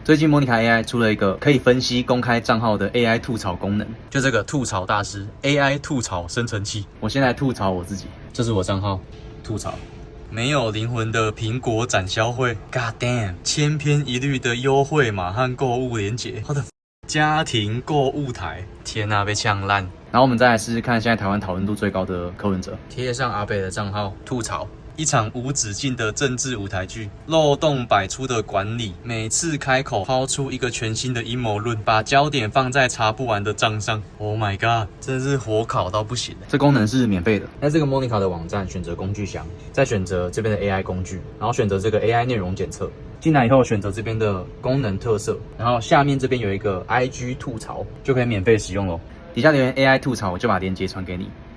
最近 Monica AI 出了一个可以分析公开账号的 AI 吐槽功能，就这个吐槽大师 AI 吐槽生成器。我先来吐槽我自己，这是我账号，吐槽。没有灵魂的苹果展销会 ，God damn， 千篇一律的优惠码和购物连结，我的家庭购物台，天哪，被呛烂。然后我们再来试试看，现在台湾讨论度最高的柯文哲，贴上阿北的账号吐槽。一场无止境的政治舞台剧，漏洞百出的管理，每次开口抛出一个全新的阴谋论，把焦点放在查不完的账上。Oh my god， 真是火烤到不行。这功能是免费的，在这个 Monica 的网站选择工具箱，再选择这边的 AI 工具，然后选择这个 AI 内容检测。进来以后选择这边的功能特色，然后下面这边有一个 IG 吐槽，就可以免费使用咯。底下留言 AI 吐槽，我就把链接传给你。